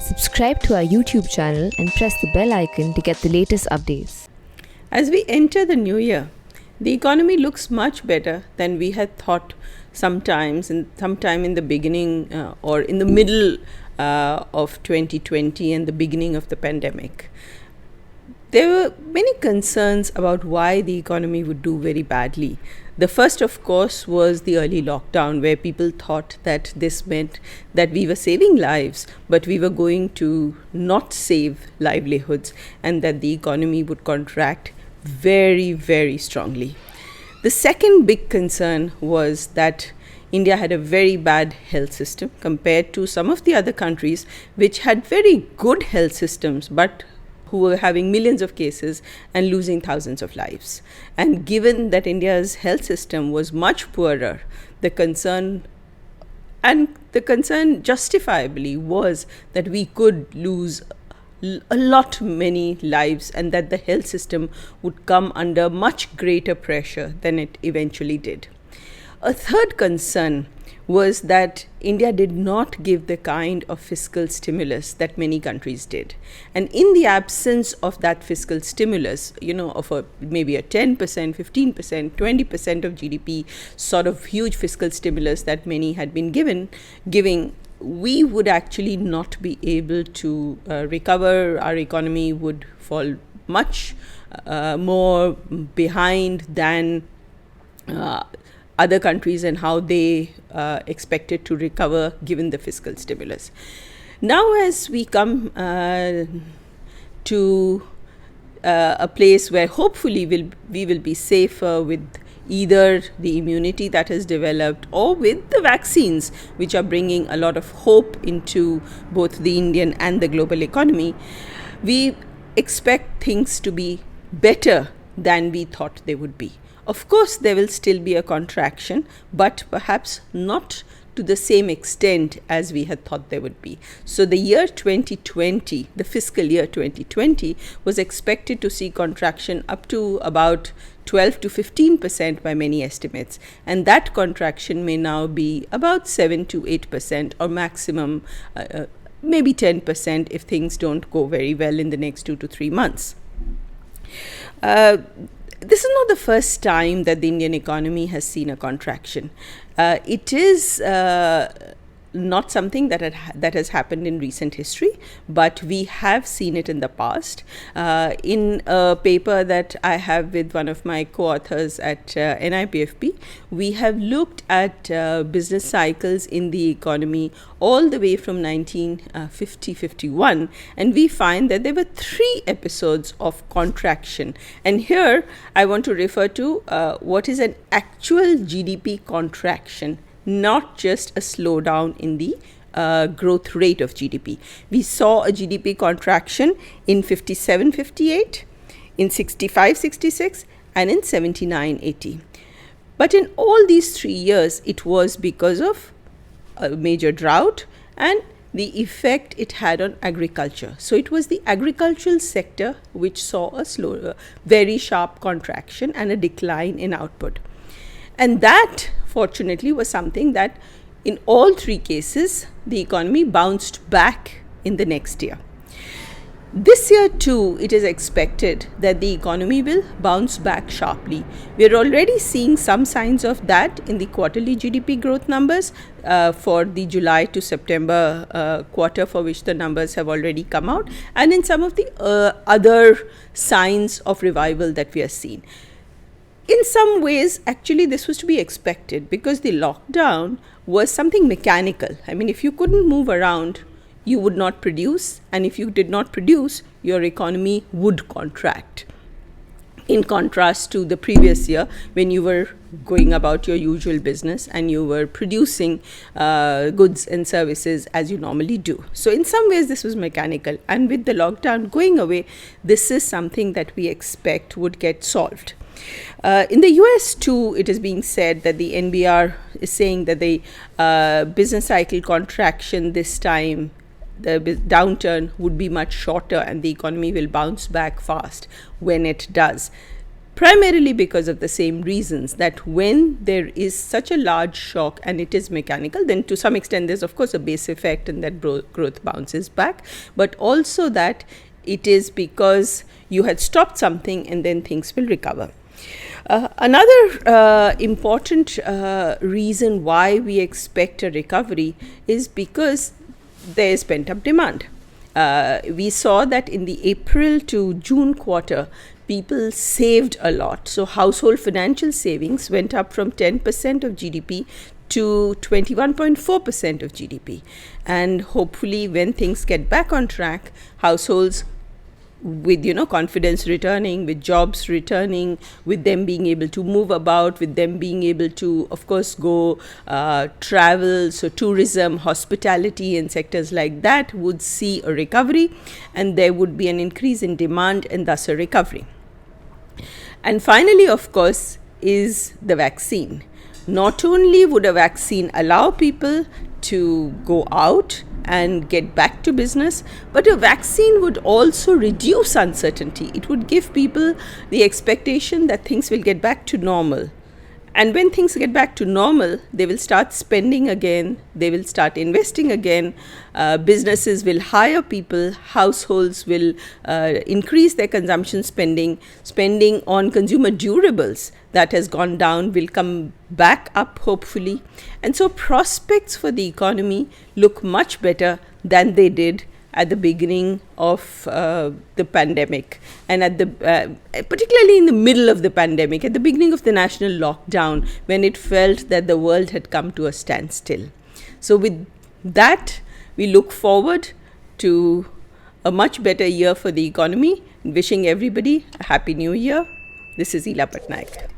Subscribe to our YouTube channel and press the bell icon to get the latest updates. As we enter the new year, the economy looks much better than we had thought sometime in the beginning or in the middle of 2020 and the beginning of the pandemic. There were many concerns about why the economy would do very badly. The first, of course, was the early lockdown, where people thought that this meant that we were saving lives, but we were going to not save livelihoods, and that the economy would contract very, very strongly. The second big concern was that India had a very bad health system compared to some of the other countries which had very good health systems, but who were having millions of cases and losing thousands of lives. And given that India's health system was much poorer, the concern justifiably was that we could lose many lives, and that the health system would come under much greater pressure than it eventually did. A third concern was that India did not give the kind of fiscal stimulus that many countries did. And in the absence of that fiscal stimulus, of maybe a 10%, 15%, 20% of GDP sort of huge fiscal stimulus that many had been giving, we would actually not be able to recover. Our economy would fall much more behind than other countries and how they expected to recover given the fiscal stimulus. Now, as we come to a place where hopefully we will be safer with either the immunity that has developed or with the vaccines, which are bringing a lot of hope into both the Indian and the global economy, we expect things to be better than we thought they would be. Of course, there will still be a contraction, but perhaps not to the same extent as we had thought there would be. So the year 2020, the fiscal year 2020, was expected to see contraction up to about 12 to 15% by many estimates. And that contraction may now be about 7 to 8% or maximum maybe 10% if things don't go very well in the next 2 to 3 months. This is not the first time that the Indian economy has seen a contraction. It is not something that has happened in recent history, but we have seen it in the past. In a paper that I have with one of my co-authors at NIPFP, we have looked at business cycles in the economy all the way from 1950-51, and we find that there were 3 episodes of contraction. And here I want to refer to what is an actual GDP contraction, not just a slowdown in the growth rate of GDP. We saw a GDP contraction in 57-58, in 65-66, and in 79-80. But in all these 3 years, it was because of a major drought and the effect it had on agriculture. So it was the agricultural sector which saw a very sharp contraction and a decline in output. And that, fortunately, was something that in all 3 cases, the economy bounced back in the next year. This year, too, it is expected that the economy will bounce back sharply. We are already seeing some signs of that in the quarterly GDP growth numbers for the July to September quarter, for which the numbers have already come out, and in some of the other signs of revival that we are seeing. In some ways, actually, this was to be expected because the lockdown was something mechanical. I mean, if you couldn't move around, you would not produce. And if you did not produce, your economy would contract. In contrast to the previous year, when you were going about your usual business and you were producing goods and services as you normally do. So in some ways, this was mechanical. And with the lockdown going away, this is something that we expect would get solved. In the US too, it is being said that the NBR is saying that the business cycle contraction this time, the downturn would be much shorter and the economy will bounce back fast when it does. primarily because of the same reasons, that when there is such a large shock and it is mechanical, then to some extent there's of course a base effect and that growth bounces back, but also that it is because you had stopped something and then things will recover. Another important reason why we expect a recovery is because there is pent-up demand. We saw that in the April to June quarter, people saved a lot. So household financial savings went up from 10% of GDP to 21.4% of GDP. And hopefully when things get back on track, households with confidence returning, with jobs returning, with them being able to move about, with them being able to of course go travel, so tourism, hospitality and sectors like that would see a recovery, and there would be an increase in demand and thus a recovery. And finally, of course, is the vaccine. Not only would a vaccine allow people to go out and get back to business, but a vaccine would also reduce uncertainty. It would give people the expectation that things will get back to normal. And when things get back to normal, they will start spending again, they will start investing again, businesses will hire people, households will increase their consumption spending on consumer durables that has gone down will come back up hopefully. And so prospects for the economy look much better than they did at the beginning of the pandemic, and at the particularly in the middle of the pandemic, at the beginning of the national lockdown, when it felt that the world had come to a standstill. So with that, we look forward to a much better year for the economy, and wishing everybody a happy new year. This is Ila Patnaik.